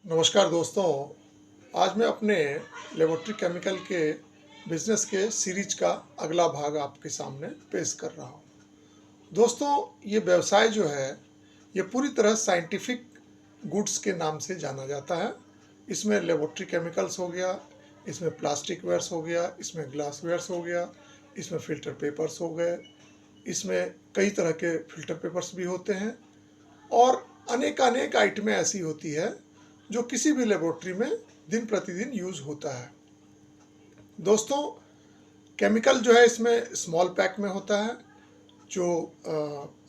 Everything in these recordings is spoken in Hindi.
नमस्कार दोस्तों। आज मैं अपने लेबोरेटरी केमिकल के बिजनेस के सीरीज का अगला भाग आपके सामने पेश कर रहा हूँ। दोस्तों, ये व्यवसाय जो है ये पूरी तरह साइंटिफिक गुड्स के नाम से जाना जाता है। इसमें लेबोरेटरी केमिकल्स हो गया, इसमें प्लास्टिक वेयर्स हो गया, इसमें ग्लास वेयर्स हो गया, इसमें फिल्टर पेपर्स हो गए, इसमें कई तरह के फिल्टर पेपर्स भी होते हैं और अनेक आइटमें ऐसी होती है जो किसी भी लेबोरेटरी में दिन प्रतिदिन यूज होता है। दोस्तों, केमिकल जो है इसमें स्मॉल पैक में होता है, जो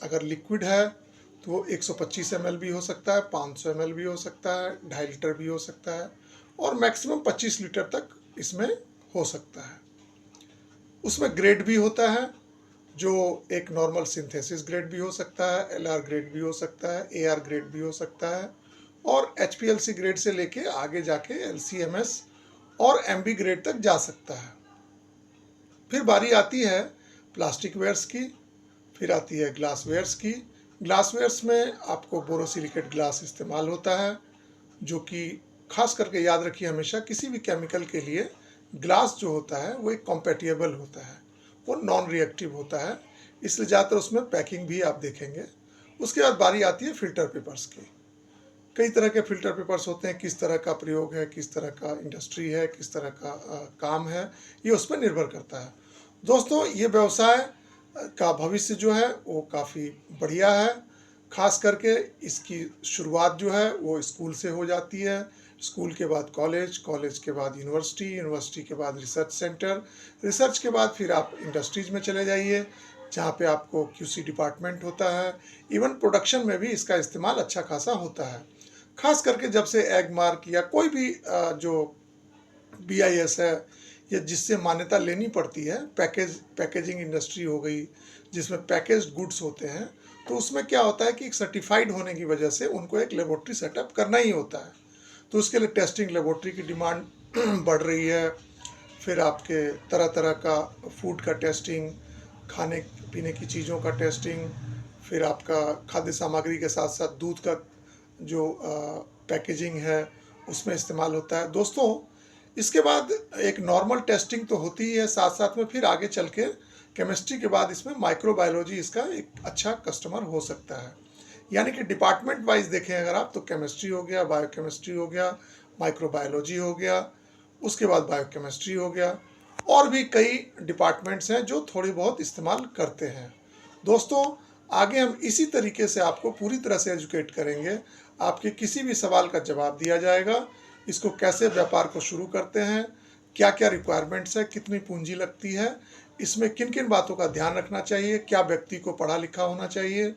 अगर लिक्विड है तो वो 125 ml भी हो सकता है, 500 ml भी हो सकता है, 2.5 लीटर भी हो सकता है और मैक्सिमम 25 लीटर तक इसमें हो सकता है। उसमें ग्रेड भी होता है, जो एक नॉर्मल सिंथेसिस ग्रेड भी हो सकता है, LR ग्रेड भी हो सकता है, AR ग्रेड भी हो सकता है और HPLC ग्रेड से लेके आगे जाके LC-MS और MB ग्रेड तक जा सकता है। फिर बारी आती है प्लास्टिक वेयर्स की, फिर आती है ग्लास वेयर्स की। ग्लास वेयर्स में आपको बोरोसिलिकेट ग्लास इस्तेमाल होता है, जो कि खास करके याद रखिए हमेशा किसी भी केमिकल के लिए ग्लास जो होता है वो एक कॉम्पैटिबल होता है, वो नॉन रिएक्टिव होता है, इसलिए ज़्यादातर उसमें पैकिंग भी आप देखेंगे। उसके बाद बारी आती है फिल्टर पेपर्स की। कई तरह के फिल्टर पेपर्स होते हैं, किस तरह का प्रयोग है, किस तरह का इंडस्ट्री है, किस तरह का काम है, ये उस पर निर्भर करता है। दोस्तों, ये व्यवसाय का भविष्य जो है वो काफ़ी बढ़िया है। खास करके इसकी शुरुआत जो है वो स्कूल से हो जाती है, स्कूल के बाद कॉलेज, कॉलेज के बाद यूनिवर्सिटी, यूनिवर्सिटी के बाद रिसर्च सेंटर, रिसर्च के बाद फिर आप इंडस्ट्रीज में चले जाइए जहाँ पे आपको QC डिपार्टमेंट होता है। इवन प्रोडक्शन में भी इसका इस्तेमाल अच्छा खासा होता है। खास करके जब से एग मार्क या कोई भी जो BIS है या जिससे मान्यता लेनी पड़ती है, पैकेजिंग इंडस्ट्री हो गई जिसमें पैकेज्ड गुड्स होते हैं, तो उसमें क्या होता है कि एक सर्टिफाइड होने की वजह से उनको एक लेबोरेटरी सेटअप करना ही होता है। तो उसके लिए टेस्टिंग लेबोरेटरी की डिमांड बढ़ रही है। फिर आपके तरह तरह का फूड का टेस्टिंग, खाने पीने की चीज़ों का टेस्टिंग, फिर आपका खाद्य सामग्री के साथ साथ दूध का जो पैकेजिंग है उसमें इस्तेमाल होता है। दोस्तों, इसके बाद एक नॉर्मल टेस्टिंग तो होती ही है, साथ साथ में फिर आगे चल के केमिस्ट्री के बाद इसमें माइक्रोबायोलॉजी इसका एक अच्छा कस्टमर हो सकता है। यानी कि डिपार्टमेंट वाइज देखें अगर आप, तो केमिस्ट्री हो गया, बायोकेमिस्ट्री हो गया, माइक्रोबायोलॉजी हो गया, उसके बाद बायोकेमिस्ट्री हो गया और भी कई डिपार्टमेंट्स हैं जो थोड़ी बहुत इस्तेमाल करते हैं। दोस्तों, आगे हम इसी तरीके से आपको पूरी तरह से एजुकेट करेंगे। आपके किसी भी सवाल का जवाब दिया जाएगा। इसको कैसे व्यापार को शुरू करते हैं, क्या क्या रिक्वायरमेंट्स है, कितनी पूंजी लगती है, इसमें किन किन बातों का ध्यान रखना चाहिए, क्या व्यक्ति को पढ़ा लिखा होना चाहिए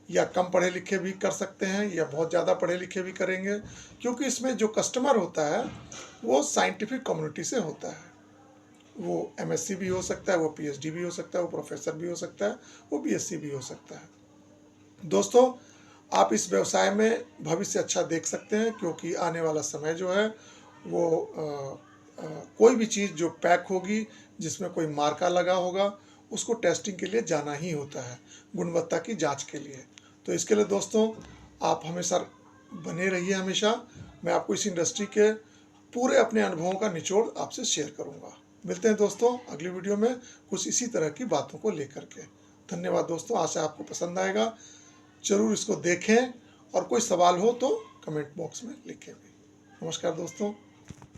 या कम पढ़े लिखे भी कर सकते हैं या बहुत ज़्यादा पढ़े लिखे भी करेंगे, क्योंकि इसमें जो कस्टमर होता है वो साइंटिफिक कम्युनिटी से होता है। वो MSc भी हो सकता है, वो PhD भी हो सकता है, वो प्रोफेसर भी हो सकता है, वो BSc भी हो सकता है। दोस्तों, आप इस व्यवसाय में भविष्य अच्छा देख सकते हैं, क्योंकि आने वाला समय जो है वो कोई भी चीज़ जो पैक होगी जिसमें कोई मार्का लगा होगा उसको टेस्टिंग के लिए जाना ही होता है, गुणवत्ता की जांच के लिए। तो इसके लिए दोस्तों आप हमेशा बने रहिए। हमेशा मैं आपको इस इंडस्ट्री के पूरे अपने अनुभवों का निचोड़ आपसे शेयर करूंगा। मिलते हैं दोस्तों अगली वीडियो में कुछ इसी तरह की बातों को लेकर के। धन्यवाद दोस्तों, आशा आपको पसंद आएगा। जरूर इसको देखें और कोई सवाल हो तो कमेंट बॉक्स में लिखें भी। नमस्कार दोस्तों।